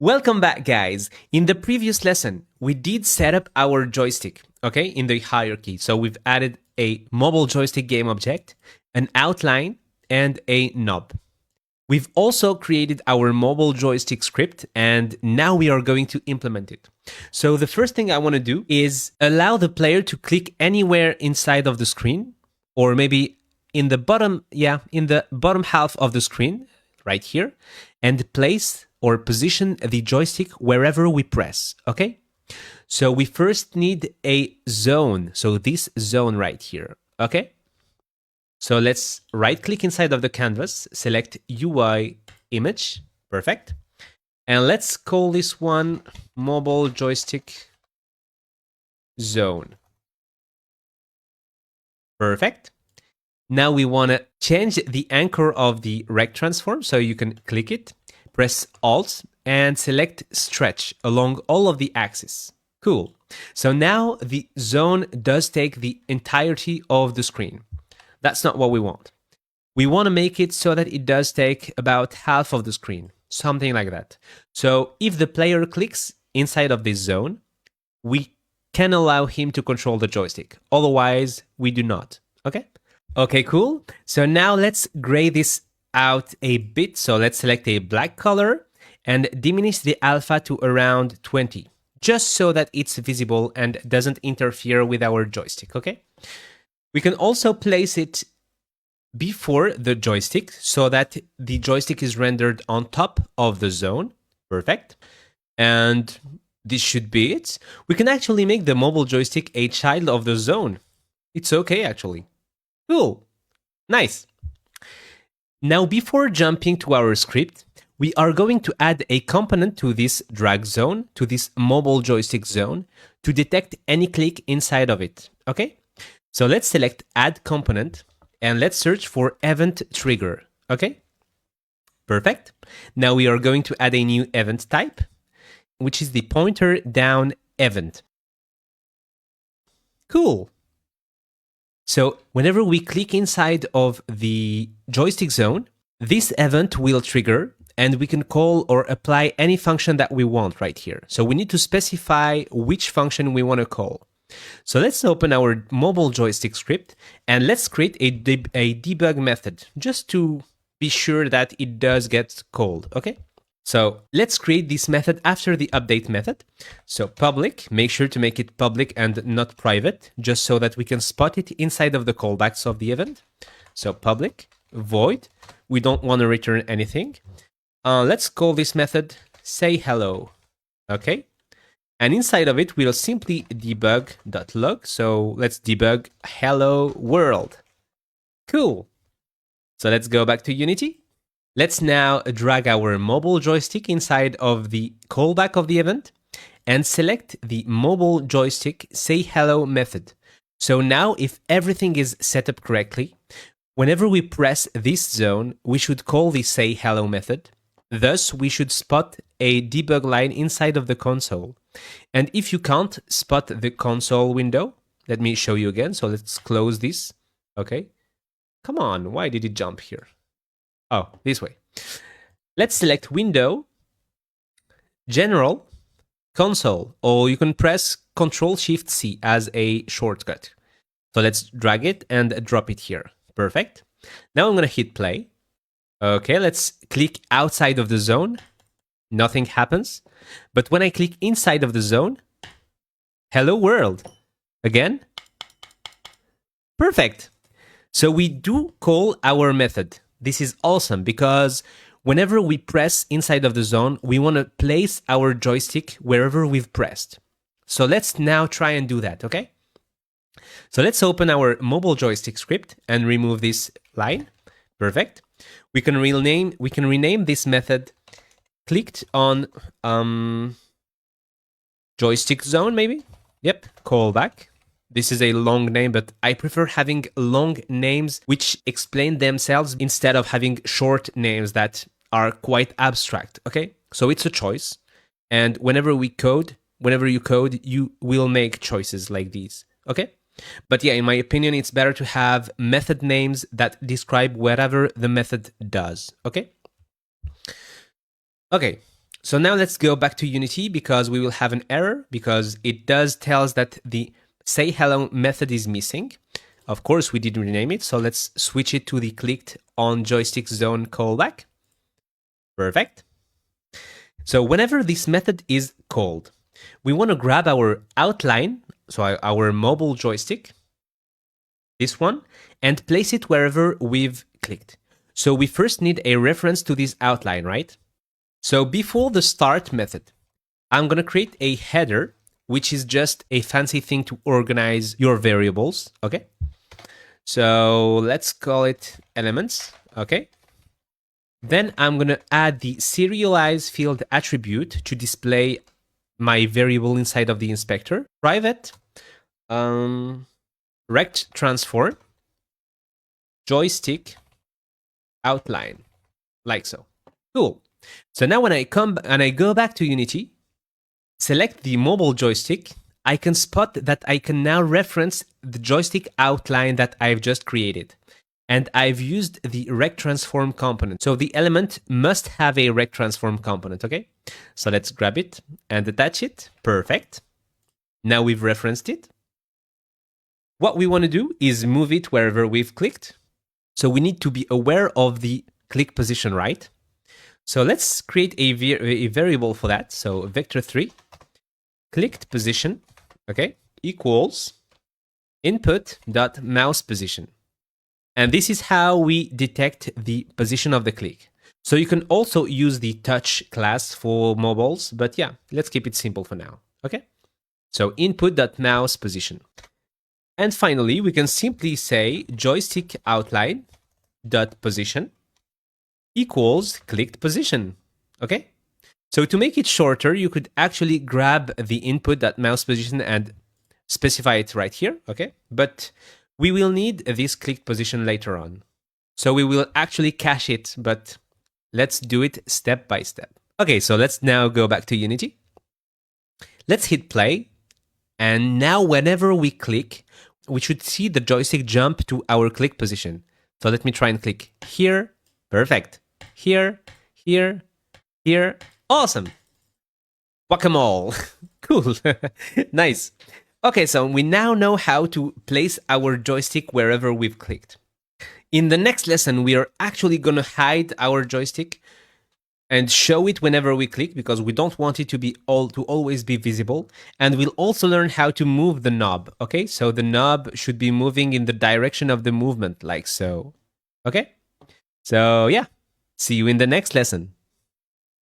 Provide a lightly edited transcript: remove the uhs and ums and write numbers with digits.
Welcome back, guys. In the previous lesson, we did set up our joystick, okay, in the hierarchy. So we've added a mobile joystick game object, an outline, and a knob. We've also created our mobile joystick script, and now we are going to implement it. So the first thing I want to do is allow the player to click anywhere inside of the screen, or maybe in the bottom half of the screen, right here, and place or position the joystick wherever we press, okay? So we first need a zone, so this zone right here, okay? So let's right-click inside of the canvas, select UI image, perfect. And let's call this one mobile joystick zone. Perfect. Now we want to change the anchor of the rect transform, so you can click it, press Alt, and select stretch along all of the axes. Cool. So now the zone does take the entirety of the screen. That's not what we want. We want to make it so that it does take about half of the screen, something like that. So if the player clicks inside of this zone, we can allow him to control the joystick. Otherwise, we do not. Okay? Okay, cool. So now let's gray this out a bit. So let's select a black color and diminish the alpha to around 20, just so that it's visible and doesn't interfere with our joystick, okay? We can also place it before the joystick so that the joystick is rendered on top of the zone. Perfect. And this should be it. We can actually make the mobile joystick a child of the zone. It's okay, actually. Cool. Nice. Now, before jumping to our script, we are going to add a component to this drag zone, to this mobile joystick zone, to detect any click inside of it, okay? So let's select Add Component, and let's search for Event Trigger, okay? Perfect. Now we are going to add a new event type, which is the pointer down event. Cool. So whenever we click inside of the joystick zone, this event will trigger, and we can call or apply any function that we want right here. So we need to specify which function we want to call. So let's open our mobile joystick script, and let's create a debug method, just to be sure that it does get called, okay? So let's create this method after the update method. So public, make sure to make it public and not private, just so that we can spot it inside of the callbacks of the event. So public, void, we don't want to return anything. Let's call this method say hello, okay? And inside of it, we'll simply debug.log. So let's debug hello world. Cool. So let's go back to Unity. Let's now drag our mobile joystick inside of the callback of the event and select the mobile joystick say hello method. So now if everything is set up correctly, whenever we press this zone, we should call the say hello method. Thus, we should spot a debug line inside of the console. And if you can't spot the console window, let me show you again. So let's close this. Okay. Come on, why did it jump here? Oh, this way. Let's select Window, General, Console, or you can press Ctrl-Shift-C as a shortcut. So let's drag it and drop it here. Perfect. Now I'm going to hit play. Okay, let's click outside of the zone. Nothing happens. But when I click inside of the zone, hello world. Again. Perfect. So we do call our method. This is awesome because whenever we press inside of the zone, we want to place our joystick wherever we've pressed. So let's now try and do that, okay? So let's open our mobile joystick script and remove this line. Perfect. We can rename this method clicked on joystick zone, maybe? Yep, callback. This is a long name, but I prefer having long names which explain themselves instead of having short names that are quite abstract, okay? So it's a choice. And whenever you code, you will make choices like these, okay? But yeah, in my opinion, it's better to have method names that describe whatever the method does, okay? Okay, So now let's go back to Unity because we will have an error because it does tell us that the say hello method is missing. Of course, we didn't rename it, so let's switch it to the clicked on joystick zone callback. Perfect. So whenever this method is called, we want to grab our outline, so our mobile joystick, this one, and place it wherever we've clicked. So we first need a reference to this outline, right? So before the start method, I'm going to create a header, which is just a fancy thing to organize your variables, okay? So let's call it elements, okay? Then I'm going to add the serialize field attribute to display my variable inside of the inspector. Private rect transform joystick outline, like so. Cool. So now when I come and I go back to Unity, select the mobile joystick, I can spot that I can now reference the joystick outline that I've just created. And I've used the rect transform component. So the element must have a rect transform component, okay? So let's grab it and attach it. Perfect. Now we've referenced it. What we want to do is move it wherever we've clicked. So we need to be aware of the click position, right? So let's create a variable for that. So vector3 clicked position, okay, equals input.mouse position. And this is how we detect the position of the click. So you can also use the touch class for mobiles, but yeah, let's keep it simple for now, okay? So input.mouse position. And finally, we can simply say joystick outline dot position equals clicked position, okay? So to make it shorter, you could actually grab the input.mouse position and specify it right here, okay? But we will need this clicked position later on. So we will actually cache it, but let's do it step by step. Okay, so let's now go back to Unity. Let's hit play. And now whenever we click, we should see the joystick jump to our click position. So let me try and click here. Perfect. Here, here, here. Awesome. Whack-a-mole. Cool. Nice. Okay, so we now know how to place our joystick wherever we've clicked. In the next lesson, we are actually going to hide our joystick and show it whenever we click because we don't want it to always be visible. And we'll also learn how to move the knob, okay? So the knob should be moving in the direction of the movement, like so. Okay? So yeah, see you in the next lesson.